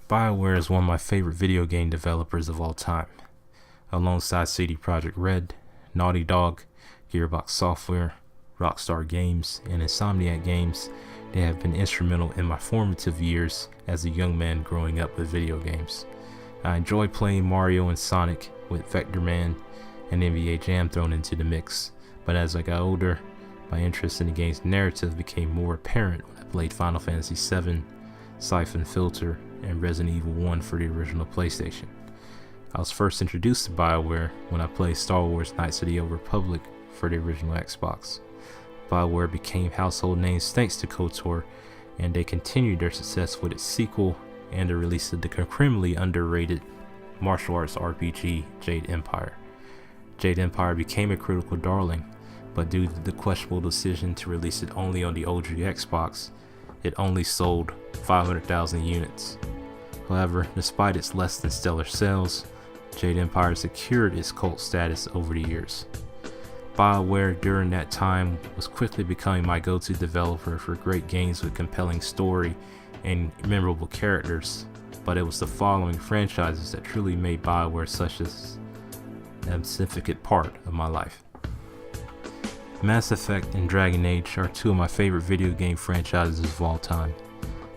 BioWare is one of my favorite video game developers of all time. Alongside CD Projekt Red, Naughty Dog, Gearbox Software, Rockstar Games, and Insomniac Games, they have been instrumental in my formative years as a young man growing up with video games. I enjoyed playing Mario and Sonic with Vector Man and NBA Jam thrown into the mix, but as I got older, my interest in the game's narrative became more apparent when I played Final Fantasy VII, Siphon Filter, and Resident Evil 1 for the original PlayStation. I was first introduced to BioWare when I played Star Wars Knights of the Old Republic for the original Xbox. BioWare became household names thanks to KOTOR, and they continued their success with its sequel and the release of the criminally underrated martial arts RPG Jade Empire. Jade Empire became a critical darling, but due to the questionable decision to release it only on the OG Xbox, it only sold 500,000 units. However, despite its less than stellar sales, Jade Empire secured its cult status over the years. BioWare during that time was quickly becoming my go-to developer for great games with compelling story and memorable characters, but it was the following franchises that truly made BioWare such a significant part of my life. Mass Effect and Dragon Age are two of my favorite video game franchises of all time.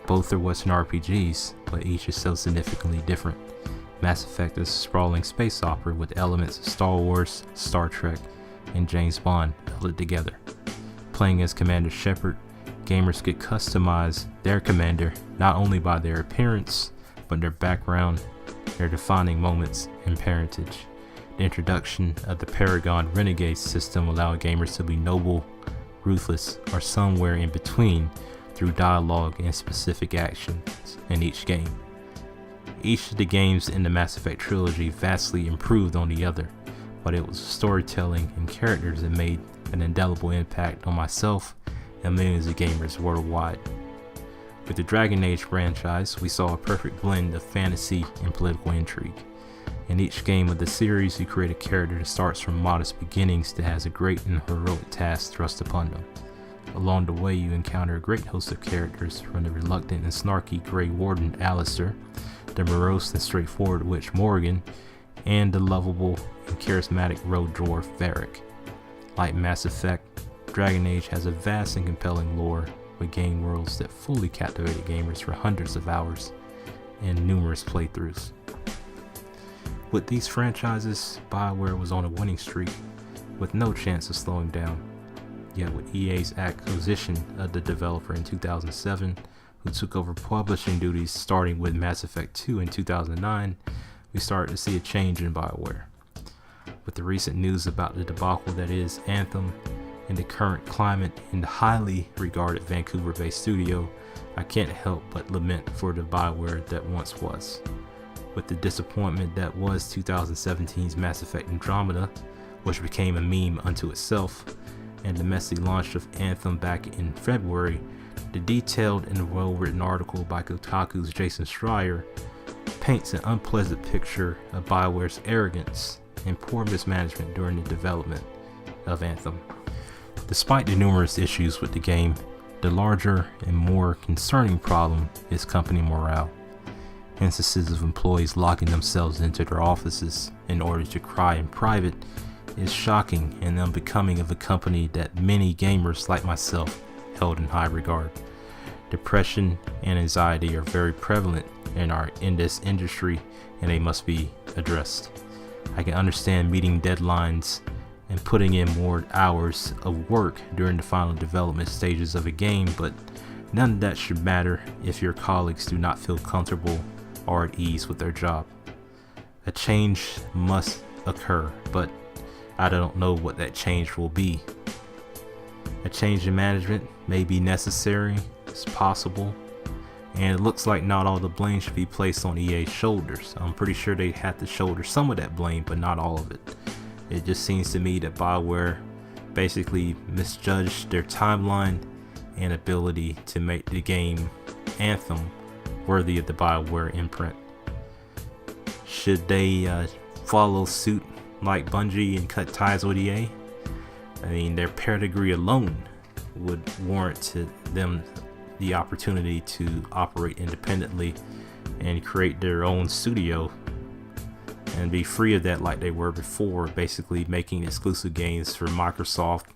Both are Western RPGs, but each is so significantly different. Mass Effect is a sprawling space opera with elements of Star Wars, Star Trek, and James Bond melded together. Playing as Commander Shepard, gamers could customize their commander not only by their appearance, but their background, their defining moments, and parentage. The introduction of the Paragon Renegade system allowed gamers to be noble, ruthless, or somewhere in between through dialogue and specific actions in each game. Each of the games in the Mass Effect trilogy vastly improved on the other, but it was storytelling and characters that made an indelible impact on myself and millions of gamers worldwide. With the Dragon Age franchise, we saw a perfect blend of fantasy and political intrigue. In each game of the series, you create a character that starts from modest beginnings that has a great and heroic task thrust upon them. Along the way, you encounter a great host of characters, from the reluctant and snarky Grey Warden Alistair, the morose and straightforward witch Morgan, and the lovable and charismatic road dwarf Varric. Like Mass Effect, Dragon Age has a vast and compelling lore with game worlds that fully captivated gamers for hundreds of hours and numerous playthroughs. With these franchises, BioWare was on a winning streak with no chance of slowing down. Yet with EA's acquisition of the developer in 2007, who took over publishing duties starting with Mass Effect 2 in 2009, we started to see a change in BioWare. With the recent news about the debacle that is Anthem and the current climate in the highly regarded Vancouver-based studio, I can't help but lament for the BioWare that once was. With the disappointment that was 2017's Mass Effect Andromeda, which became a meme unto itself, and the messy launch of Anthem back in February, the detailed and well-written article by Kotaku's Jason Schreier paints an unpleasant picture of BioWare's arrogance and poor mismanagement during the development of Anthem. Despite the numerous issues with the game, the larger and more concerning problem is company morale. Instances of employees locking themselves into their offices in order to cry in private is shocking and unbecoming of a company that many gamers like myself held in high regard. Depression and anxiety are very prevalent in this industry, and they must be addressed. I can understand meeting deadlines and putting in more hours of work during the final development stages of a game, but none of that should matter if your colleagues do not feel comfortable or at ease with their job. A change must occur, but I don't know what that change will be. A change in management may be necessary, it's possible, and it looks like not all the blame should be placed on EA's shoulders. I'm pretty sure they have to shoulder some of that blame, but not all of it. It just seems to me that BioWare basically misjudged their timeline and ability to make the game Anthem worthy of the BioWare imprint. Should they follow suit like Bungie and cut ties with EA? I mean, their pedigree alone would warrant to them the opportunity to operate independently and create their own studio and be free of that like they were before, basically making exclusive games for Microsoft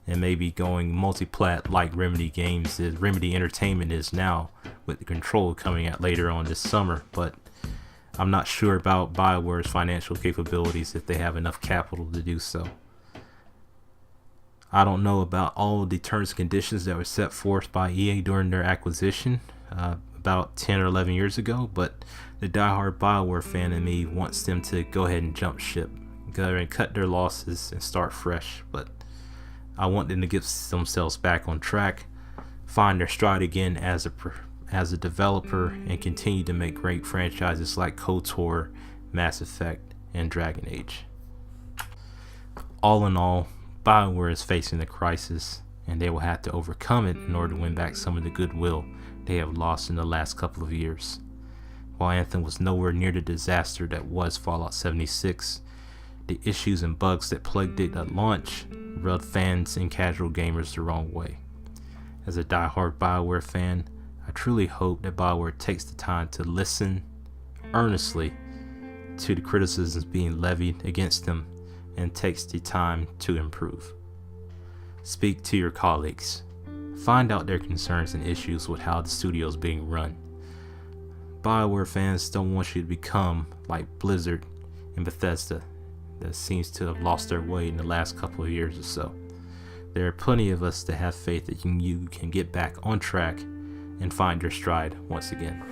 and maybe going multi-plat like Remedy Games is, Remedy Entertainment is now, with the Control coming out later on this summer. But I'm not sure about BioWare's financial capabilities, if they have enough capital to do so. I don't know about all the terms and conditions that were set forth by EA during their acquisition about 10 or 11 years ago, but the diehard BioWare fan in me wants them to go ahead and jump ship, go ahead and cut their losses and start fresh. But I want them to get themselves back on track, find their stride again as a developer, and continue to make great franchises like KOTOR, Mass Effect, and Dragon Age. All in all, BioWare is facing a crisis, and they will have to overcome it in order to win back some of the goodwill they have lost in the last couple of years. While Anthem was nowhere near the disaster that was Fallout 76, the issues and bugs that plagued it at launch rubbed fans and casual gamers the wrong way. As a diehard BioWare fan, I truly hope that BioWare takes the time to listen earnestly to the criticisms being levied against them and takes the time to improve. Speak to your colleagues. Find out their concerns and issues with how the studio is being run. BioWare fans don't want you to become like Blizzard and Bethesda, that seems to have lost their way in the last couple of years or so. There are plenty of us that have faith that you can get back on track and find your stride once again.